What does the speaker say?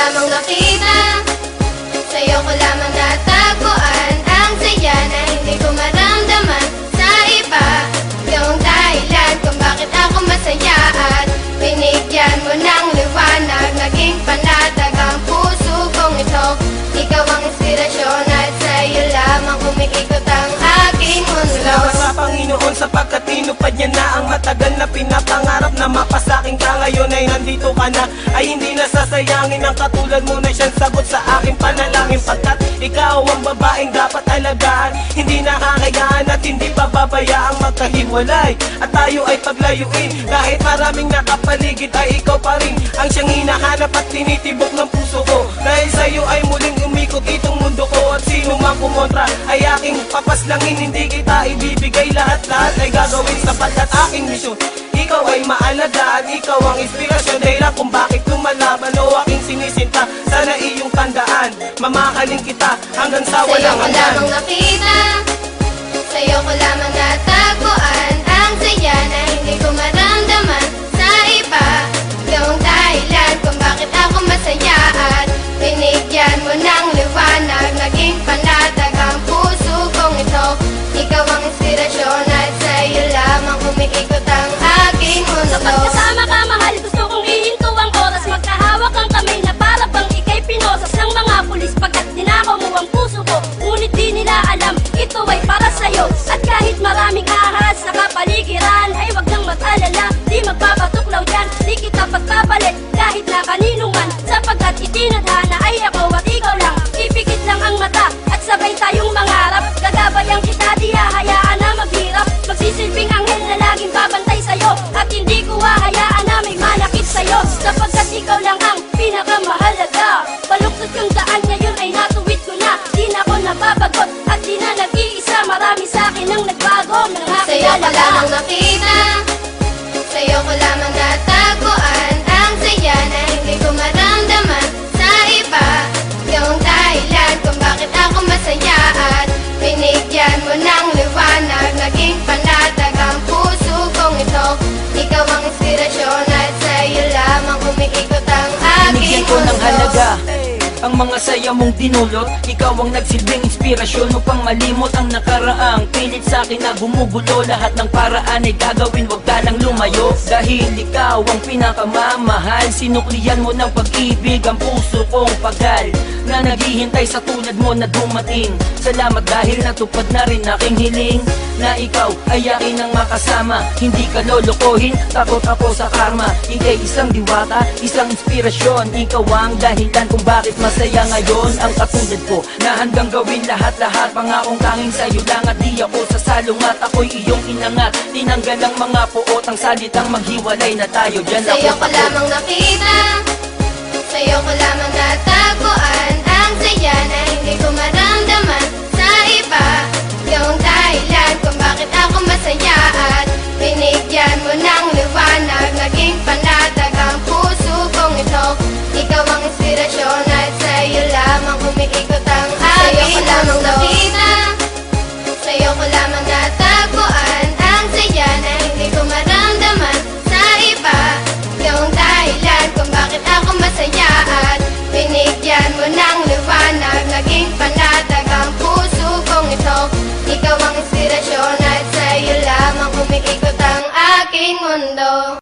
lamang nakita, sa'yo ko lamang natagpuan ang saya na hindi ko maramdaman sa iba. Ikaw ang dahilan kung bakit ako masaya at binigyan mo ng liwanag, naging panatag ang puso kong ito. Ikaw ang inspirasyon at sa'yo lamang umiikot ang aking mundo. Salamat sa Panginoon sapagkat tinupad niya na ang matagal na pinapangarap na mapasakin ka. Ngayon ay nandito ka na, ay hindi nasasayangin ang katulad mo na siyang sagot sa aking panalangin. Pagkat ikaw ang babaeng dapat alagaan, hindi nakakayaan at hindi pababayaang magkahiwalay at tayo ay paglayuin. Kahit maraming nakapaligid ay ikaw pa rin ang siyang hinahanap at tinitibok ng puso ko. Dahil sa'yo ay muling umikot itong mundo ko at sino mang kumontra ay aking papaslangin. Hindi kita ibibigay, lahat-lahat ay gagawin sapagkat aking misyon. Ikaw ay maalaga at ikaw ang inspirasyon, dahilan kung bakit lumalaban o aking sinisinta. Sana iyong tandaan, mamahalin kita hanggang sa walang hanggan. Sa'yo ko lamang nakita, sa'yo ko lamang natagpuan ang saya na hindi ko maramdaman sa iba. Ikaw ang dahilan kung bakit ako masaya at binigyan mo ng liwanag, naging panatag ang puso kong ito. Ikaw ang inspirasyon at sa'yo lamang umiikot ang aking mundo. Kapag kasama ka, mahal, gusto kong ihinto ang oras. Magkahawak ang kamay na para bang ika'y pinosas ng mga pulis. Pagkat dinakaw mo ang puso ko, ngunit di nila alam ito ay para sa'yo. At kahit maraming ahas sa kapaligiran, ay wag nang mag-alala, di magpapatuklaw dyan. Di kita pagpapalit kahit na kanino man, sapagkat itinadhana ay ako at ikaw lang. Ipikit lang ang mata at sabay tayong mangarap. Gagabayan kita, di hahayaan na maghirap. Magsisilbing anghel na laging babantay sa'yo, at hindi ko hahayaan na may manakit sa'yo, sapagkat ikaw lang ang pinakamahalaga. Baluktot yung daan ngayon ay natuwid ko na, di na ako nababagot at di na nag-iisa. Marami sa'kin ang nagbago nang Sa'yo ko nakilala ka. lamang nakita, sa'yo ko lamang natagpuan ang saya na hindi ko maramdaman sa iba. Ikaw ang dahilan kung bakit ako masaya at binigyan mo ng liwanag, naging panatag ang puso kong ito. Ikaw ang inspirasyon at sa'yo lamang umiikot ang aking Binigyan ko ng mundo. halaga ang mga saya mong dinulot. Ikaw ang nagsilbing inspirasyon upang malimot ang nakaraang pilit sa akin na gumugulo. Lahat ng paraan ay gagawin, wag ka lang lumayo. Dahil ikaw ang pinakamamahal, sinuklian mo ng pag-ibig ang puso kong pagal na naghihintay sa tulad mo na dumating. Salamat dahil natupad na rin aking hiling na ikaw ay akin ang makasama. Hindi ka lolokohin, takot ako sa karma. Ika'y isang diwata, isang inspirasyon. Ikaw ang dahilan kung bakit masaya ngayon ang katulad ko, na hanggang gawin lahat-lahat. Pangakong tanging sa'yo lang at di ako sasalungat. Ako'y iyong inangat, tinanggal ang mga puot, ang salitang maghiwalay na tayo. Diyan ako Sa'yo ko takot. lamang nakita, sa'yo ko lamang natagpuan ang saya na hindi ko maramdaman sa iba. Ikaw ang dahilan kung bakit ako masaya at binigyan mo ng liwanag, naging panatag ang puso kong ito. Ikaw ang inspirasyon at sa'yo lamang umiikot ang aking mundo. Sa'yo ko lamang nakita, sa'yo ko lamang natagpuan ang saya na hindi ko maramdaman sa iba. Ikaw ang dahilan kung bakit ako masaya at binigyan mo ng liwanag, naging panatag ang puso kong ito. Ikaw ang inspirasyon at sa'yo lamang umiikot ang aking mundo.